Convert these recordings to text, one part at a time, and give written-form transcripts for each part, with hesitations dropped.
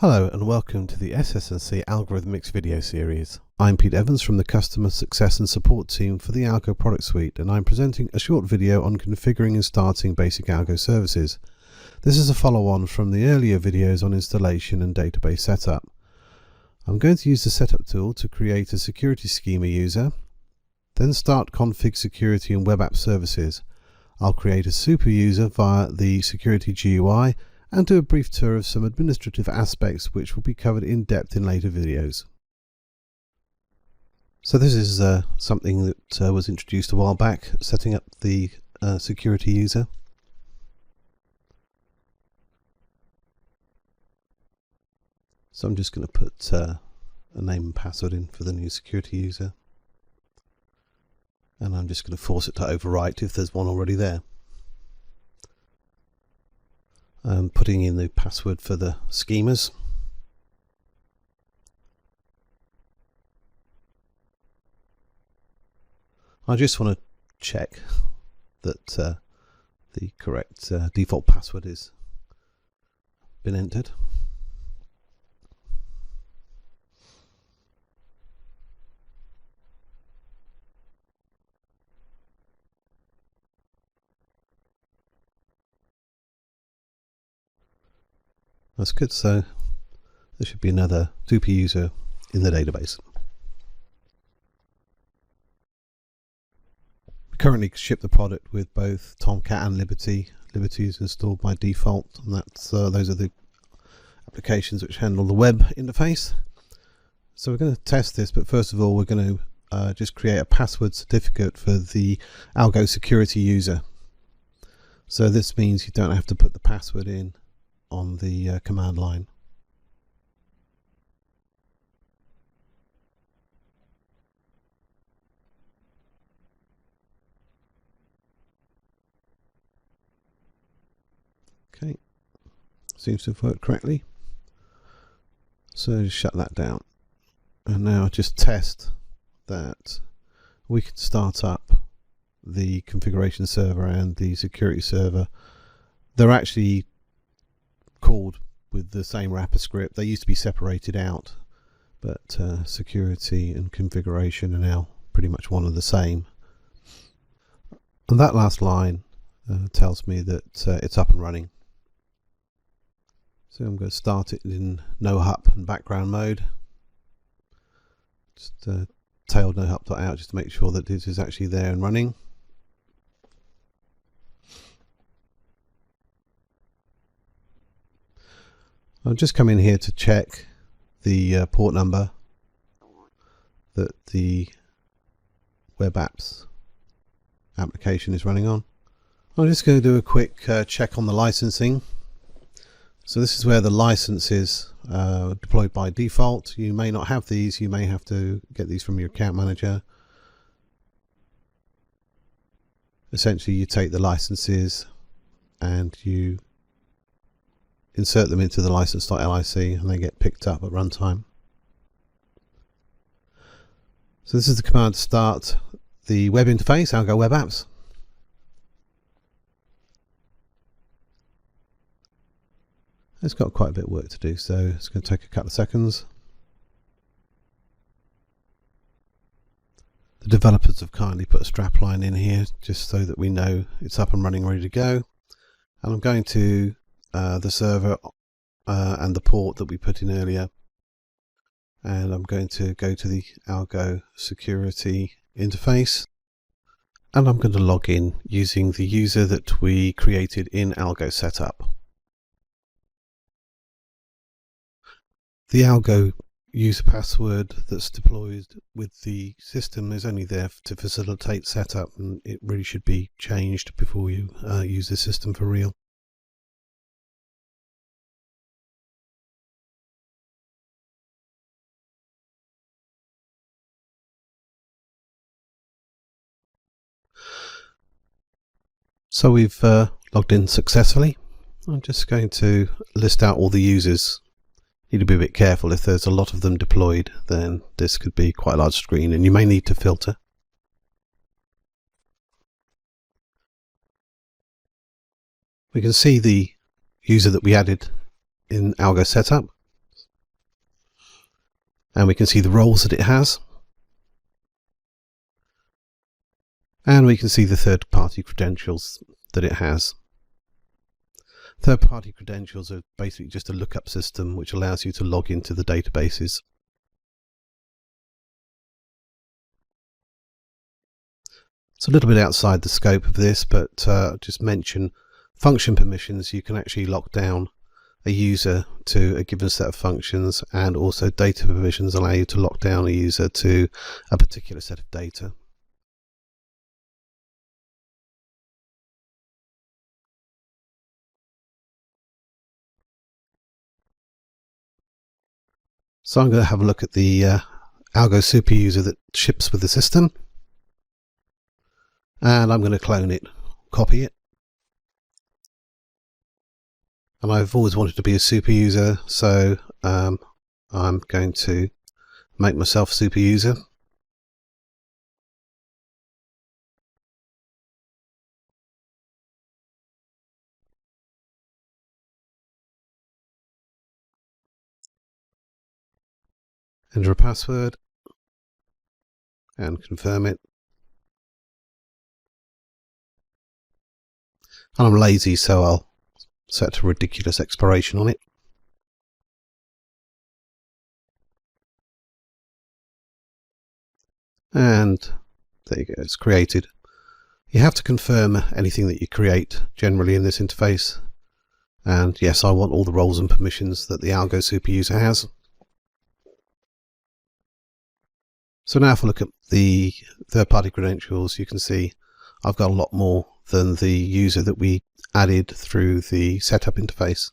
Hello and welcome to the SS&C Algorithmics video series. I'm Pete Evans from the Customer Success and Support team for the Algo product suite, and I'm presenting a short video on configuring and starting basic Algo services. This is a follow-on from the earlier videos on installation and database setup. I'm going to use the setup tool to create a security schema user, then start config security and web app services. I'll create a super user via the security GUI and do a brief tour of some administrative aspects which will be covered in depth in later videos. So this is something that was introduced a while back, setting up the security user. So I'm just going to put a name and password in for the new security user, and I'm just going to force it to overwrite if there's one already there. Putting in the password for the schemas. I just want to check that the correct default password has been entered. That's good, so there should be another super user in the database. We currently ship the product with both Tomcat and Liberty. Liberty is installed by default, and that's those are the applications which handle the web interface. So we're going to test this, but first of all we're going to just create a password certificate for the Algo security user. So this means you don't have to put the password in on the command line. Okay, seems to have worked correctly. So shut that down, and now just test that we can start up the configuration server and the security server. They're actually called with the same wrapper script. They used to be separated out, but security and configuration are now pretty much one and the same. And that last line tells me that it's up and running. So I'm going to start it in no hup and background mode. Just tail no hup.out just to make sure that it is actually there and running. I'll just come in here to check the port number that the web apps application is running on. I'm just going to do a quick check on the licensing. So this is where the license is deployed by default. You may not have these, you may have to get these from your account manager. Essentially you take the licenses and you insert them into the license.lic and they get picked up at runtime. So this is the command to start the web interface, Algo Web Apps. It's got quite a bit of work to do, so it's going to take a couple of seconds. The developers have kindly put a strapline in here just so that we know it's up and running, ready to go. And I'm going to the server and the port that we put in earlier, and I'm going to go to the Algo security interface, and I'm going to log in using the user that we created in Algo setup. The Algo user password that's deployed with the system is only there to facilitate setup, and it really should be changed before you use the system for real. So we've logged in successfully. I'm just going to list out all the users. You need to be a bit careful. If there's a lot of them deployed, then this could be quite a large screen and you may need to filter. We can see the user that we added in Algo setup. and we can see the roles that it has, and we can see the third-party credentials that it has. Third-party credentials are basically just a lookup system which allows you to log into the databases. It's a little bit outside the scope of this, but just mention function permissions. You can actually lock down a user to a given set of functions, and also data permissions allow you to lock down a user to a particular set of data. So I'm going to have a look at the Algo super user that ships with the system, and I'm going to clone it, copy it. And I've always wanted to be a super user, so I'm going to make myself a super user. Enter a password and confirm it. And I'm lazy, so I'll set a ridiculous expiration on it. And there you go, it's created. You have to confirm anything that you create generally in this interface. And yes, I want all the roles and permissions that the Algo super user has. So now if I look at the third-party credentials, you can see I've got a lot more than the user that we added through the setup interface.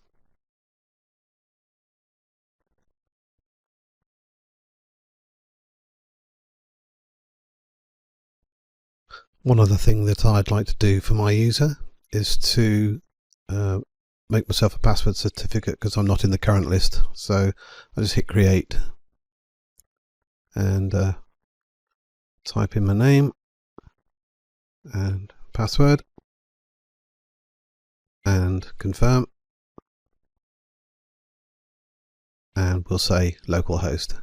One other thing that I'd like to do for my user is to make myself a password certificate, because I'm not in the current list. So I just hit create and type in my name and password and confirm, and we'll say localhost.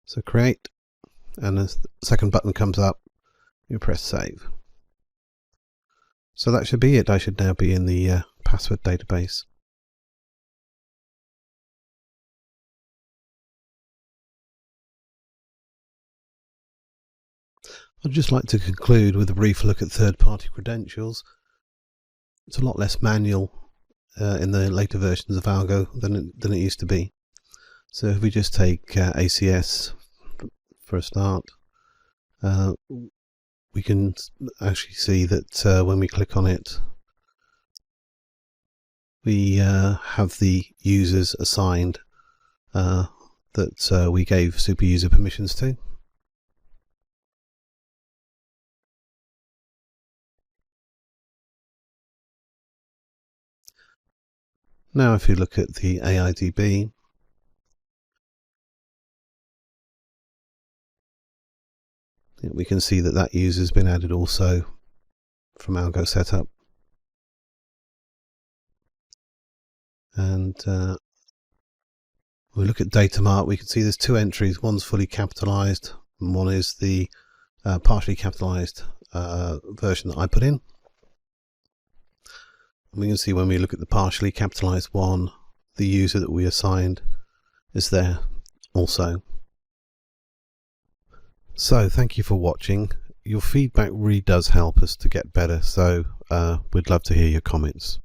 So create, and as the second button comes up, you press save. So that should be it. I should now be in the password database. I'd just like to conclude with a brief look at third-party credentials. It's a lot less manual in the later versions of Algo than it used to be. So if we just take ACS for a start, we can actually see that when we click on it, we have the users assigned that we gave super user permissions to. Now if you look at the AIDB, we can see that that user has been added also from Algo setup. And we look at data mart, we can see there's two entries. One's fully capitalized and one is the partially capitalized version that I put in. And we can see when we look at the partially capitalized one, the user that we assigned is there also. So thank you for watching. Your feedback really does help us to get better, so we'd love to hear your comments.